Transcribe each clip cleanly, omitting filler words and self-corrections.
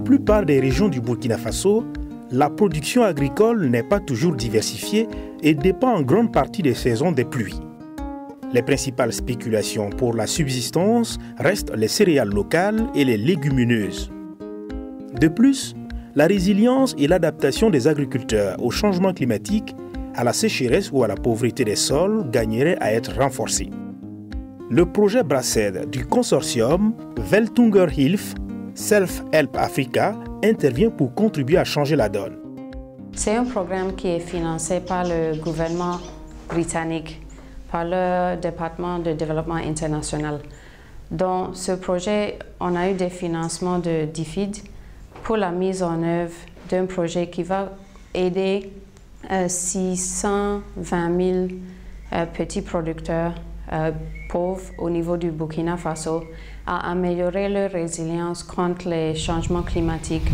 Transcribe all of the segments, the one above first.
plupart des régions du Burkina Faso, la production agricole n'est pas toujours diversifiée et dépend en grande partie des saisons des pluies. Les principales spéculations pour la subsistance restent les céréales locales et les légumineuses. De plus, la résilience et l'adaptation des agriculteurs au changement climatique, à la sécheresse ou à la pauvreté des sols gagneraient à être renforcées. Le projet Braced du consortium Weltungerhilfe Self-Help Africa intervient pour contribuer à changer la donne. C'est un programme qui est financé par le gouvernement britannique, par le département de développement international. Dans ce projet, on a eu des financements de DFID pour la mise en œuvre d'un projet qui va aider 620 000 petits producteurs pauvres au niveau du Burkina Faso à améliorer leur résilience contre les changements climatiques.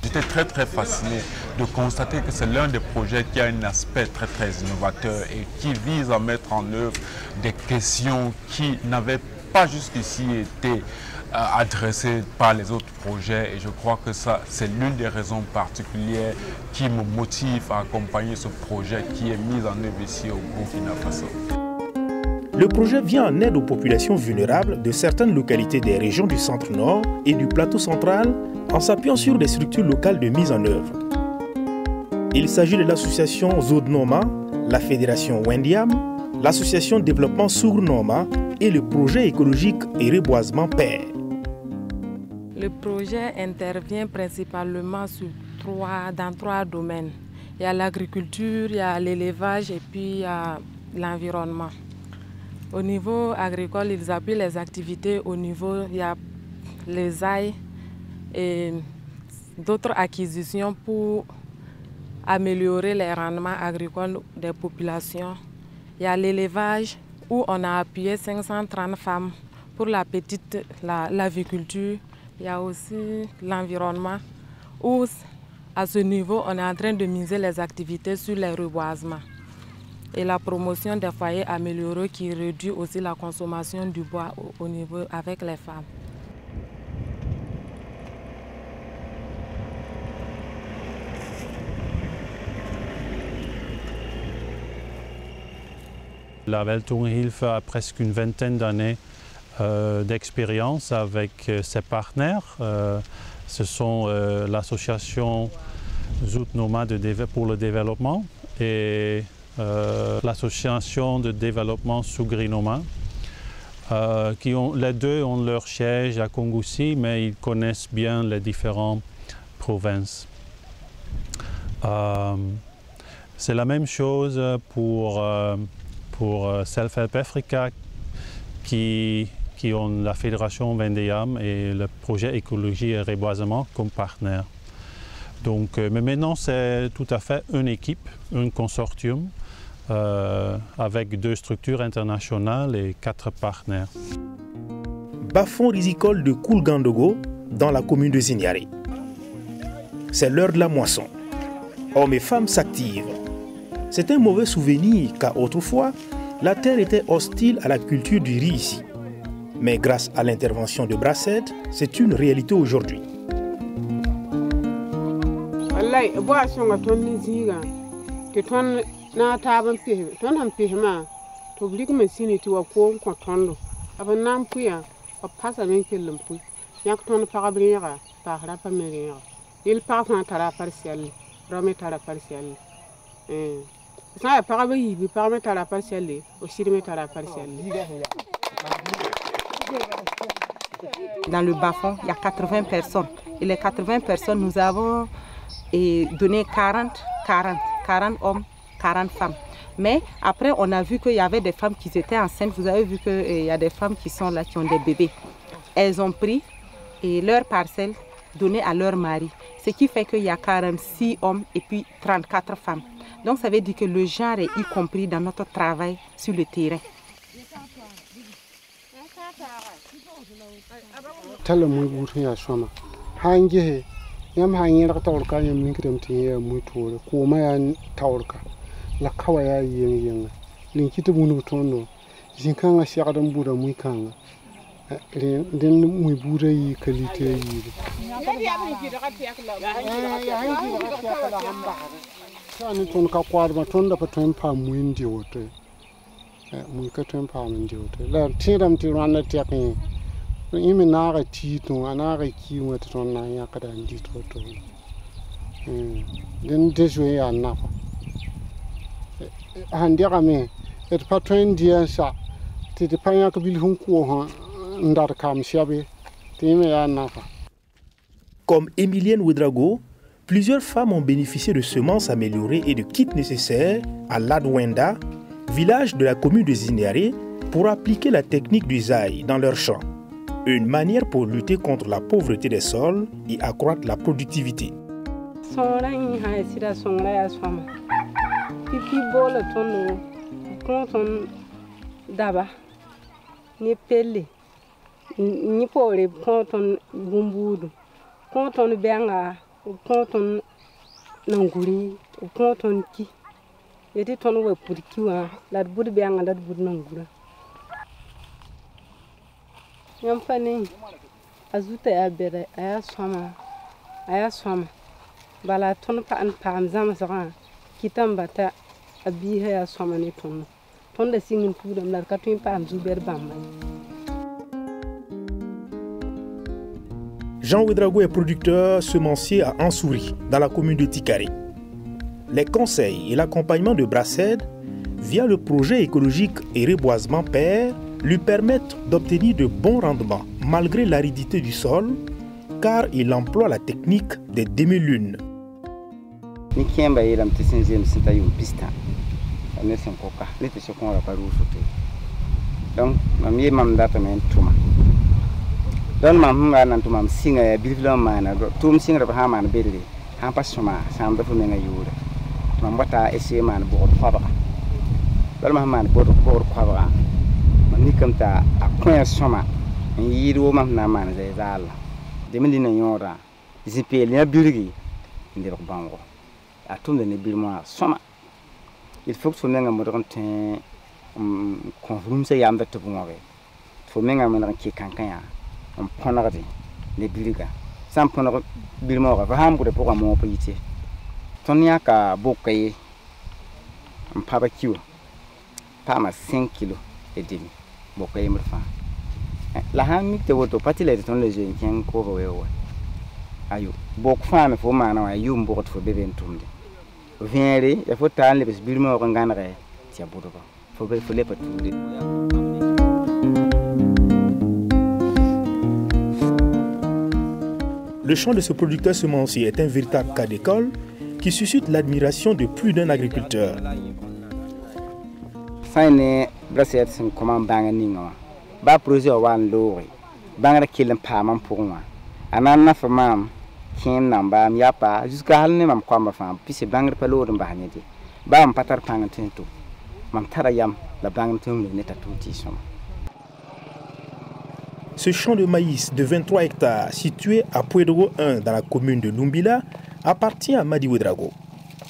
J'étais très fasciné de constater que c'est l'un des projets qui a un aspect très innovateur et qui vise à mettre en œuvre des questions qui n'avaient pas jusqu'ici été adressées par les autres projets. Et je crois que ça, c'est l'une des raisons particulières qui me motive à accompagner ce projet qui est mis en œuvre ici au Burkina Faso. Le projet vient en aide aux populations vulnérables de certaines localités des régions du centre-nord et du plateau central en s'appuyant sur des structures locales de mise en œuvre. Il s'agit de l'association Zodnoma, la fédération Wendiam, l'association Développement Sournoma et le projet écologique et reboisement Père. Le projet intervient principalement dans trois domaines. Il y a l'agriculture, il y a l'élevage et puis il y a l'environnement. Au niveau agricole, ils appuient les activités au niveau, il y a les ailes et d'autres acquisitions pour améliorer les rendements agricoles des populations. Il y a l'élevage où on a appuyé 530 femmes pour l'aviculture. Il y a aussi l'environnement où à ce niveau, on est en train de miser les activités sur les reboisements. Et la promotion des foyers améliorés qui réduit aussi la consommation du bois au niveau avec les femmes. La Weltungerhilfe a presque une vingtaine d'années d'expérience avec ses partenaires. Ce sont l'association Zodnoma pour le développement et l'association de développement Sougrinoma, les deux ont leur siège à Kongoussi, mais ils connaissent bien les différentes provinces. C'est la même chose pour Self-Help Africa, qui ont la fédération Wendiam et le projet écologie et reboisement comme partenaires. Donc, mais maintenant, c'est tout à fait une équipe, un consortium, avec 2 structures internationales et 4 partenaires. Bas-fond risicole de Koulgandogo, dans la commune de Zignaré. C'est l'heure de la moisson. Hommes et femmes s'activent. C'est un mauvais souvenir car autrefois, la terre était hostile à la culture du riz ici. Mais grâce à l'intervention de Braced, c'est une réalité aujourd'hui. Na taban pihe ton han pihe ma to blik masini ti wa ko tondo aban nam puya o pasa men kelum pu yak ton para briera pa rapa meriera il pa fa tara partiel rome tara partiel ça para bi bi para tara partiel o sirme tara partiel. Dans le bas-fond, il y a 80 personnes et les 80 personnes nous avons donné 40 hommes 40 femmes. Mais après, on a vu qu'il y avait des femmes qui étaient enceintes. Vous avez vu qu'il y a des femmes qui sont là, qui ont des bébés. Elles ont pris leur parcelle donnée à leur mari. Ce qui fait qu'il y a 46 hommes et puis 34 femmes. Donc ça veut dire que le genre est y compris dans notre travail sur le terrain. La kawaya yeng linkita bunu tono zinkanga siakadam buda muikanga Den muy bure yi qualité yi. Sani ton ka kwar ma ton da pa ton pa muy ndi wote. Muy ka ton pa muy ndi wote. La tiram ti ran na ti akin. Imi na ga ti ton ana ga ki mo ton na ya ka da ndi to to. Den de jouer ya na pa. Handi ga me et pa ton dia sa. Ti pa ya ka bil hun ko ha. Comme Emilienne Ouedraogo, plusieurs femmes ont bénéficié de semences améliorées et de kits nécessaires à Ladwenda, village de la commune de Zinéré, pour appliquer la technique du zaï dans leurs champs. Une manière pour lutter contre la pauvreté des sols et accroître la productivité. Ni pore konton bumbudu konton benga konton nanguri konton ki yeti ton we purkiwa lad bud benga lad bud nangura yam fani azuta ya bere aya swama bala ton pa an pam zama saka kitam bata abiha ya swama ni ton da singin pudam lad katun pam zuber bamba. Jean Ouedraogo est producteur semencier à Ansoury, dans la commune de Tikari. Les conseils et l'accompagnement de Brassed, via le projet écologique et reboisement PER, lui permettent d'obtenir de bons rendements malgré l'aridité du sol, car il emploie la technique des demi-lunes. Don mam nga nan to mam singa ya bilfilo mana tum singa ba ha man belli ha pasuma sam da fu menga yure mam bata ese man bo kwaba dal ma man bo kwaba man ni kamta akon soma yido mam na man zai zala de min dina yora zipel ya bilgi ndir ko bango atum de ne bilma soma il faut que menga mo don ten konfrum se yam da to mo be fo menga man ki kankanya on ponagati ne biliga sam ponago bilmo ga faham ko de poka mo pite tonya ka bokay on paba kiwo pama 5 kg et demi bokay mo fa la ham te woto patile ton le jeune ken ko wewo ayo bok fami fo mana wa yum bokot fo beben tumde vienre e fo tan le bes bilmo ko nganaare ti abudo ko fo be fo le patude. Le champ de ce producteur semencier est un véritable cas d'école qui suscite l'admiration de plus d'un agriculteur. Fine Brassed sun comment banga ninga ba projet wan lori banga kilen pa man pour moi anana fa mam kin namba mi yapa jusqu'à halne mam kwamba fam pise banga pa lori ba hanedi ba am patar panga tinto mam tara yam la banga tum ne tatuti soma. Ce champ de maïs de 23 hectares situé à Pouedro 1 dans la commune de Lumbila appartient à Madi Ouedraogo.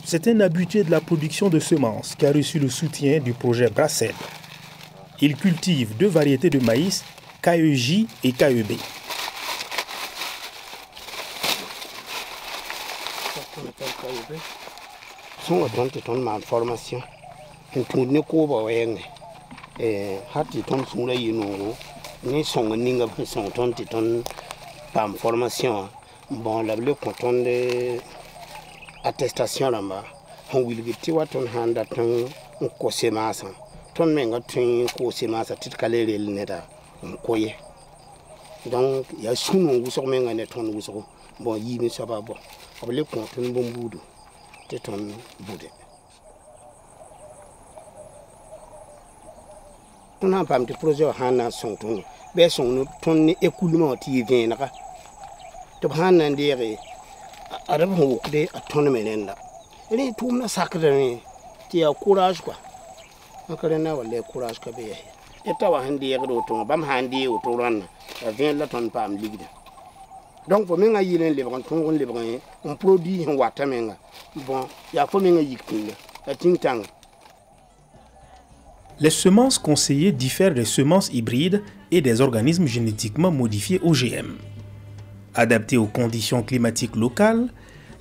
C'est un habitué de la production de semences qui a reçu le soutien du projet Brassed. Il cultive 2 variétés de maïs, KEJ et KEB. Ni son ninga son ton titon pam formation bon la le content de attestation là-bas on will get what on hand at on ko semasa ton menga tin ko semasa titkalele neta on koye donc ya sunu wuso menga ne ton wuso bon yi ni saba bon le content bon budu te ton bude on a pas de projet hana son ton be son ton écoulement ti vient naka to hana ndere arab ho de ton menenda ni tum na sakre ni ti ya courage quoi akare na wala courage ka be eta wa hande yego to bam hande o to ran vient la ton pam ligde donc fo menga yilen le ban ton le ban on produit en wata menga bon ya fo menga yikile a ting tang Les semences conseillées diffèrent des semences hybrides et des organismes génétiquement modifiés OGM. Adaptées aux conditions climatiques locales,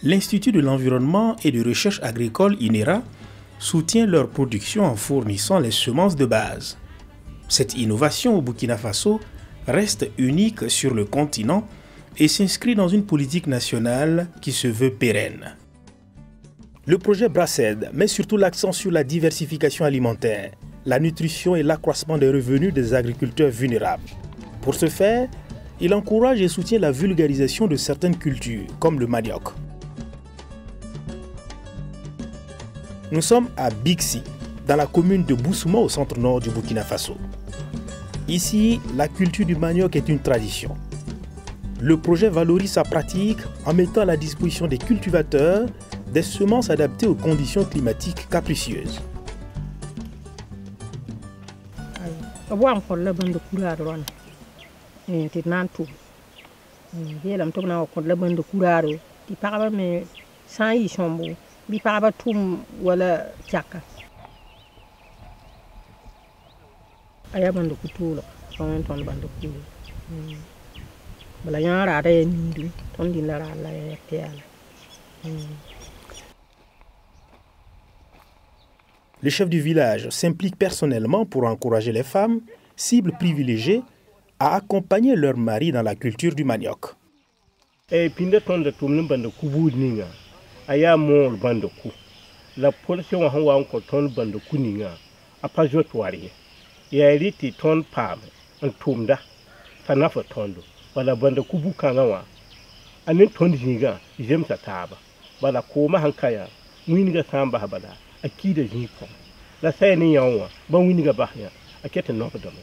l'Institut de l'environnement et de recherche agricole INERA soutient leur production en fournissant les semences de base. Cette innovation au Burkina Faso reste unique sur le continent et s'inscrit dans une politique nationale qui se veut pérenne. Le projet Braced met surtout l'accent sur la diversification alimentaire, la nutrition et l'accroissement des revenus des agriculteurs vulnérables. Pour ce faire, il encourage et soutient la vulgarisation de certaines cultures, comme le manioc. Nous sommes à Bixi, dans la commune de Boussouma, au centre-nord du Burkina Faso. Ici, la culture du manioc est une tradition. Le projet valorise sa pratique en mettant à la disposition des cultivateurs des semences adaptées aux conditions climatiques capricieuses. Le chef du village s'implique personnellement pour encourager les femmes, cibles privilégiées, à accompagner leur mari dans la culture du manioc. La pollution a encore ton bande kuninga, a pas joué toari. Et a été ton pam, un tumda, tanafa tondo, voilà bande kubu kangawa. Un ton zinga, j'aime sa taba. Voilà koma hankaya, winiga samba habada, a qui de zinko. La scène yawa, bon winiga bahia, a ket un offre de me.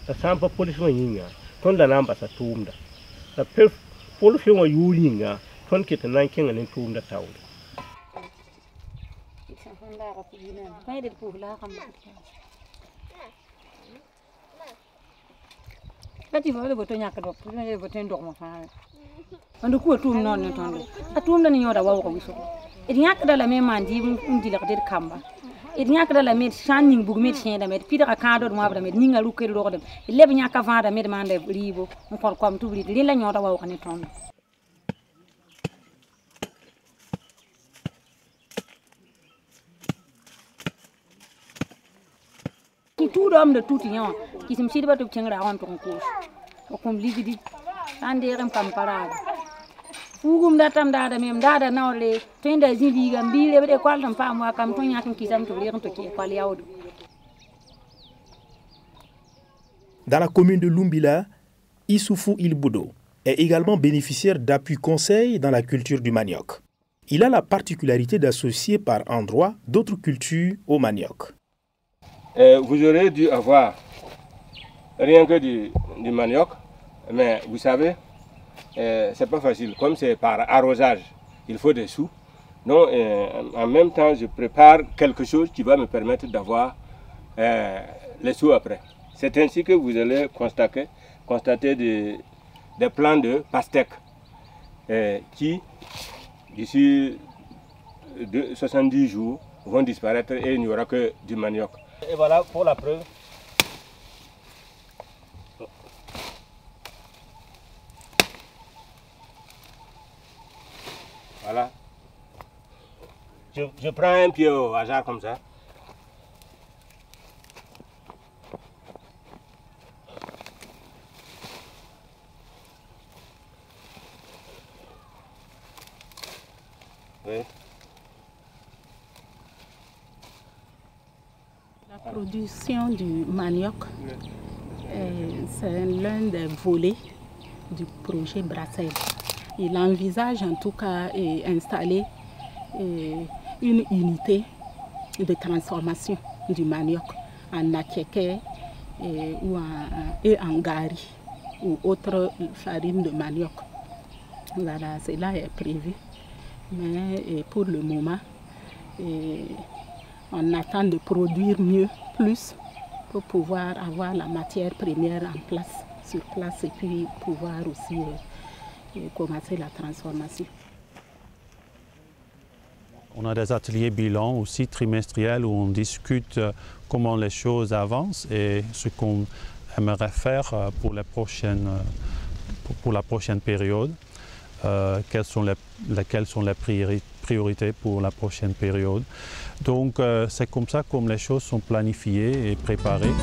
La samba pollution yinga, ton da namba sa tumda. La pollution a yuringa, ton ket un nanking and tumda town. Kati vole boto nyaka do pule boto ndo mo fa ando ku tum non ne tondo atum da ni yoda wawo ko biso e nyaka da la me mandi ndi la der kamba e nyaka da la me shanning bug me chen da me pida ka do mo abda me ninga lu ke do dem le nyaka va da me mande ribo mo ko kom tu li la nyoda wawo ko ne tondo. Tout l'homme de tout yon qui se me dit pas de tenir la honte en cours au comblique dit anderem kamparada fugum datam dada mem dada nawle tenda zindi gambile be ko altam pa mo kam to nyakim kisam to leon to ki kwal yawdu. Dans la commune de Lumbila, Issoufou Ilboudo est également bénéficiaire d'appui conseil dans la culture du manioc. Il a la particularité d'associer par endroit d'autres cultures au manioc. Vous aurez dû avoir rien que du manioc, mais vous savez, c'est pas facile. Comme c'est par arrosage, il faut des sous. Donc, en même temps, je prépare quelque chose qui va me permettre d'avoir les sous après. C'est ainsi que vous allez constater des plants de pastèque qui, d'ici 70 jours, vont disparaître et il n'y aura que du manioc. Et voilà pour la preuve. Voilà. Je prends un pied au hasard comme ça. Oui. La production du manioc, c'est l'un des volets du projet Braced. Il envisage en tout cas d'installer une unité de transformation du manioc en akeke et en gari ou autre farine de manioc. Voilà, cela est prévu. Mais pour le moment, on attend de produire mieux, plus, pour pouvoir avoir la matière première en place, sur place, et puis pouvoir aussi commencer la transformation. On a des ateliers bilan aussi trimestriels où on discute comment les choses avancent et ce qu'on aimerait faire pour la prochaine période. Quelles sont les priorités pour la prochaine période. Donc c'est comme ça que les choses sont planifiées et préparées.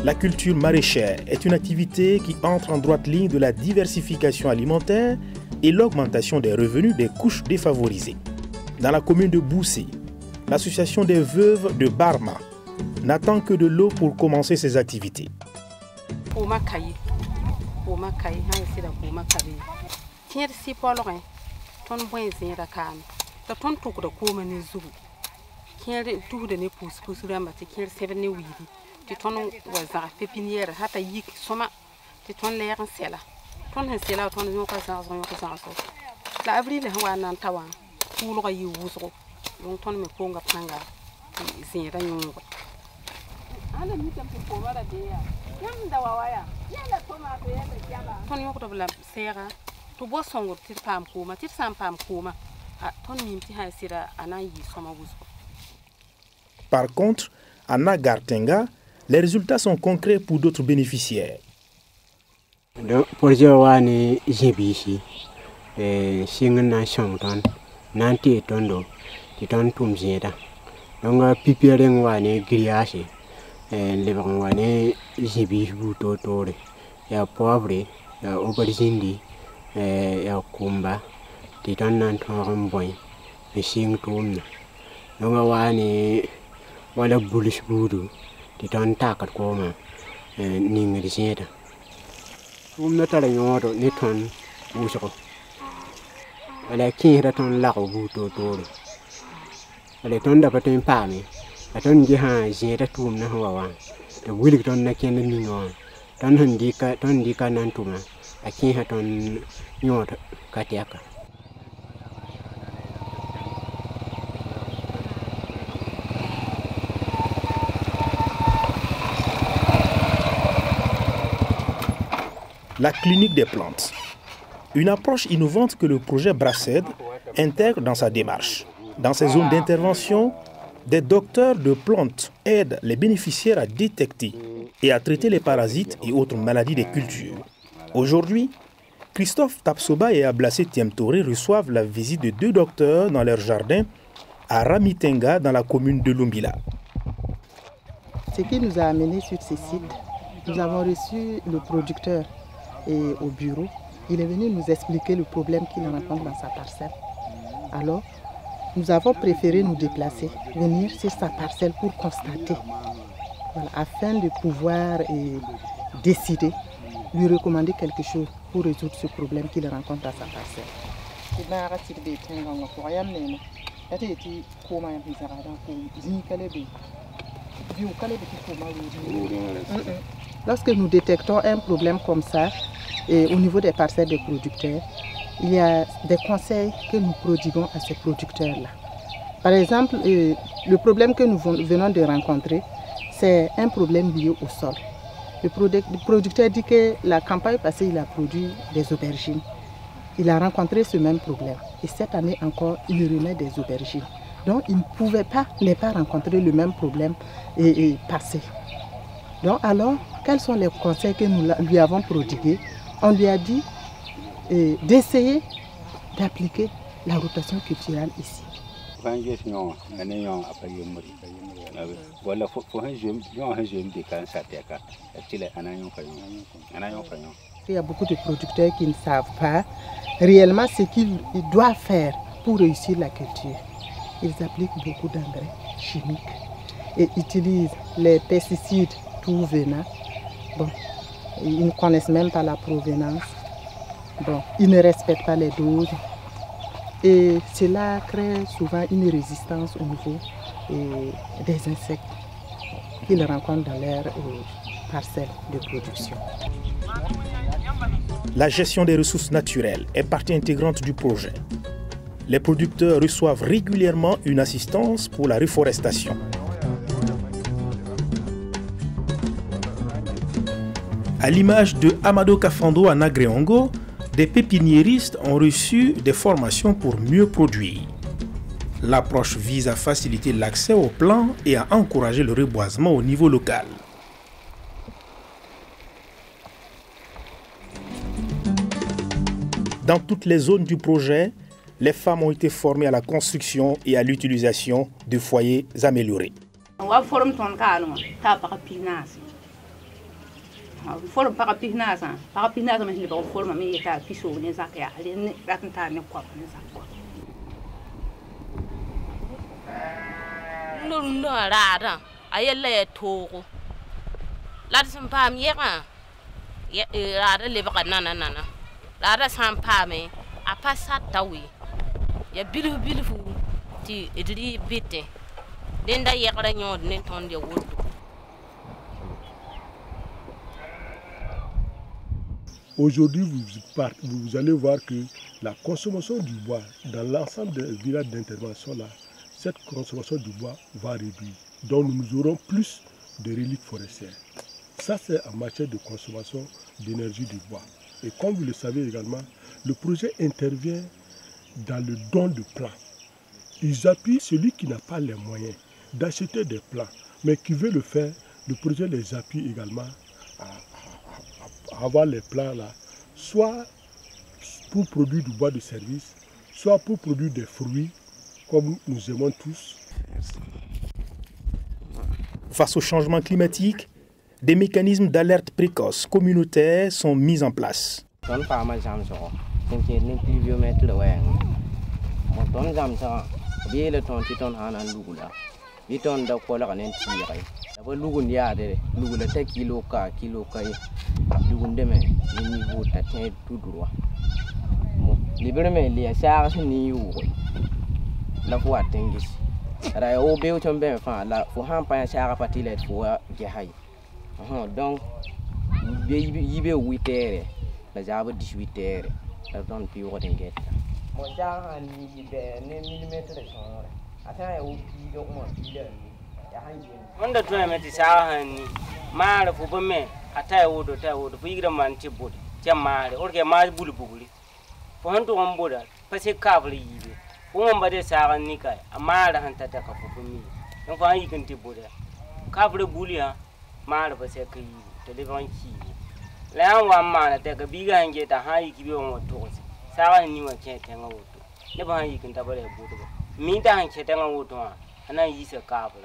La culture maraîchère est une activité qui entre en droite ligne de la diversification alimentaire et l'augmentation des revenus des couches défavorisées. Dans la commune de Boussé, l'association des veuves de Barma n'attend que de l'eau pour commencer ses activités. Par contre, à Nagartenga, les résultats sont concrets pour d'autres bénéficiaires. Le projet est GBC, Singan Shangton, Nanti Tondo, Titon Tumzeda. Donc, Pipiering Wane Griache, Levan Wane GBC Buto Tore, ya Poivre, ya Aubergine, ya Kumba, Titon Nanton Boy, the Sing Tum. Donc, Wane Walla Bullish Budu. Titon takat koma ning riseta na tala nyodo ni ton uso wala kira ton la ko buto toro wala ton da patin pami aton ji ha jeta tum na hawa to wili ton na ken ni no ton dika nan tuma aki ha ton nyodo katiaka. La clinique des plantes, une approche innovante que le projet Brassed intègre dans sa démarche. Dans ces zones d'intervention, des docteurs de plantes aident les bénéficiaires à détecter et à traiter les parasites et autres maladies des cultures. Aujourd'hui, Christophe Tapsoba et Ablassé Tiemtoré reçoivent la visite de 2 docteurs dans leur jardin à Ramitenga dans la commune de Lumbila. Ce qui nous a amenés sur ce site, nous avons reçu le producteur au bureau. Il est venu nous expliquer le problème qu'il rencontre dans sa parcelle. Alors, nous avons préféré nous déplacer, venir sur sa parcelle pour constater, voilà, afin de pouvoir décider, lui recommander quelque chose pour résoudre ce problème qu'il rencontre dans sa parcelle. Lorsque nous détectons un problème comme ça, au niveau des parcelles des producteurs, il y a des conseils que nous prodiguons à ces producteurs-là. Par exemple, le problème que nous venons de rencontrer, c'est un problème lié au sol. Le producteur dit que la campagne passée, il a produit des aubergines. Il a rencontré ce même problème. Et cette année encore, il remet des aubergines. Donc, il ne pouvait pas ne pas rencontrer le même problème et passer. Donc, alors, quels sont les conseils que nous lui avons prodigués? On lui a dit d'essayer d'appliquer la rotation culturelle ici. Il y a beaucoup de producteurs qui ne savent pas réellement ce qu'ils doivent faire pour réussir la culture. Ils appliquent beaucoup d'engrais chimiques et utilisent les pesticides tout venant. Bon, ils ne connaissent même pas la provenance. Bon, ils ne respectent pas les doses. Et cela crée souvent une résistance au niveau des insectes qu'ils rencontrent dans leurs parcelles de production. La gestion des ressources naturelles est partie intégrante du projet. Les producteurs reçoivent régulièrement une assistance pour la reforestation. À l'image de Amado Kafando à Nagreongo, des pépiniéristes ont reçu des formations pour mieux produire. L'approche vise à faciliter l'accès aux plants et à encourager le reboisement au niveau local. Dans toutes les zones du projet, les femmes ont été formées à la construction et à l'utilisation de foyers améliorés. Aujourd'hui, vous allez voir que la consommation du bois dans l'ensemble des villages d'intervention, là, cette consommation du bois va réduire. Donc nous aurons plus de reliques forestières. Ça, c'est en matière de consommation d'énergie du bois. Et comme vous le savez également, le projet intervient dans le don de plants. Ils appuient celui qui n'a pas les moyens d'acheter des plants, mais qui veut le faire. Le projet les appuie également à avoir les plants là, soit pour produire du bois de service, soit pour produire des fruits, comme nous aimons tous. Face au changement climatique, des mécanismes d'alerte précoce communautaires sont mis en place. Donc, il y a 8 heures, la java 18 heures, la donne plus haut d'un guet. Mon jar a mis des millimètres de son. Attends, au pied de mon on the tournament is our honey. Mara for me, a tie wood or tie wood, bigger man chipboard, Jamar, or get my bully bully. For hunter on board, Pacific Cavalry, woman by the Sarah Nika, a mile hunter for me. And for you can tip border. Cavalry bullia. Mara Paseki, to live on key. Land one man take a bigger and get a high give you on toes. Sarah knew a can't hang out. Never you can double a boot. Meantime, Chetanga wood one, and I use a carver.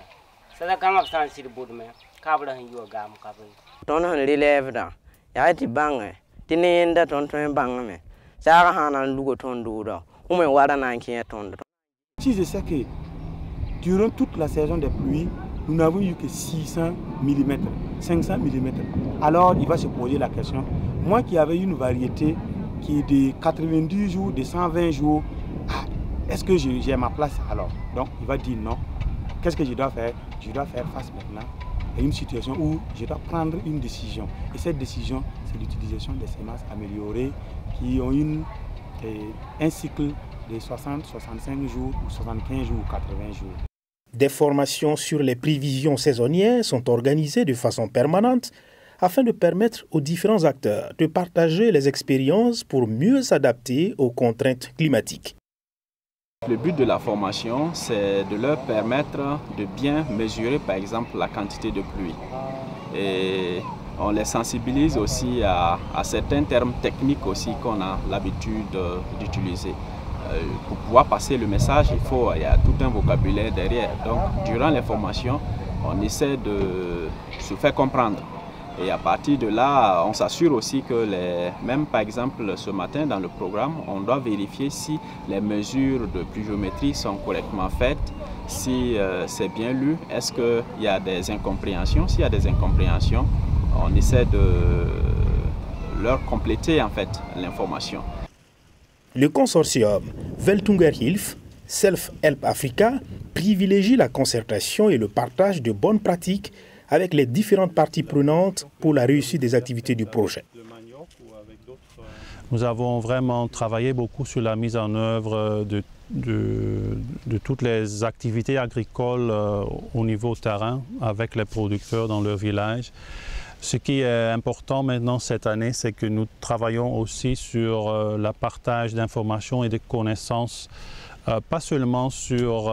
So that come up San City Bootman, carver and you a gam covering. Don't really live down. Yati banger, Tinny that on train banger. Sarah Hannah and Lugoton Duda, whom I water 9 can't on. Si je sais que durant toute la saison des pluies, nous n'avons eu que 600 mm, 500 mm. Alors, il va se poser la question, moi qui avais une variété qui est de 90 jours, de 120 jours, est-ce que j'ai ma place alors? Donc, il va dire non. Qu'est-ce que je dois faire? Je dois faire face maintenant à une situation où je dois prendre une décision. Et cette décision, c'est l'utilisation des semences améliorées qui ont un cycle de 60, 65 jours, ou 75 jours, ou 80 jours. Des formations sur les prévisions saisonnières sont organisées de façon permanente afin de permettre aux différents acteurs de partager les expériences pour mieux s'adapter aux contraintes climatiques. Le but de la formation, c'est de leur permettre de bien mesurer, par exemple, la quantité de pluie. Et on les sensibilise aussi à certains termes techniques aussi qu'on a l'habitude d'utiliser. Pour pouvoir passer le message, il y a tout un vocabulaire derrière. Donc, durant les formations, on essaie de se faire comprendre. Et à partir de là, on s'assure aussi que même par exemple ce matin dans le programme, on doit vérifier si les mesures de pluviométrie sont correctement faites, si c'est bien lu, est-ce qu'il y a des incompréhensions. S'il y a des incompréhensions, on essaie de leur compléter en fait l'information. Le consortium Weltungerhilfe Self-Help Africa privilégie la concertation et le partage de bonnes pratiques avec les différentes parties prenantes pour la réussite des activités du projet. Nous avons vraiment travaillé beaucoup sur la mise en œuvre de toutes les activités agricoles au niveau terrain avec les producteurs dans leur village. Ce qui est important maintenant cette année, c'est que nous travaillons aussi sur le partage d'informations et de connaissances, pas seulement sur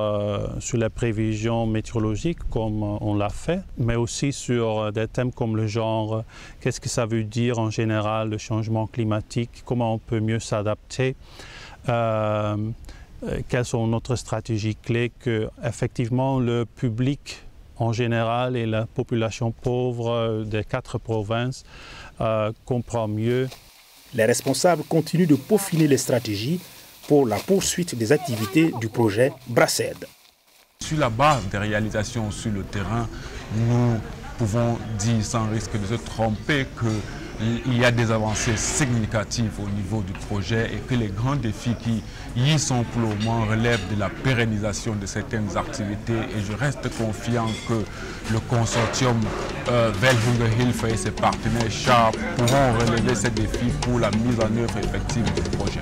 les prévisions météorologiques comme on l'a fait, mais aussi sur des thèmes comme le genre, qu'est-ce que ça veut dire en général le changement climatique, comment on peut mieux s'adapter, quelles sont notre stratégies clés, que effectivement le public en général et la population pauvre des 4 provinces comprend mieux. Les responsables continuent de peaufiner les stratégies pour la poursuite des activités du projet Brassed. Sur la base des réalisations sur le terrain, nous pouvons dire sans risque de se tromper qu'il y a des avancées significatives au niveau du projet et que les grands défis qui y sont pour le moment relèvent de la pérennisation de certaines activités, et je reste confiant que le consortium Welthungerhilfe et ses partenaires Sharp pourront relever ces défis pour la mise en œuvre effective du projet.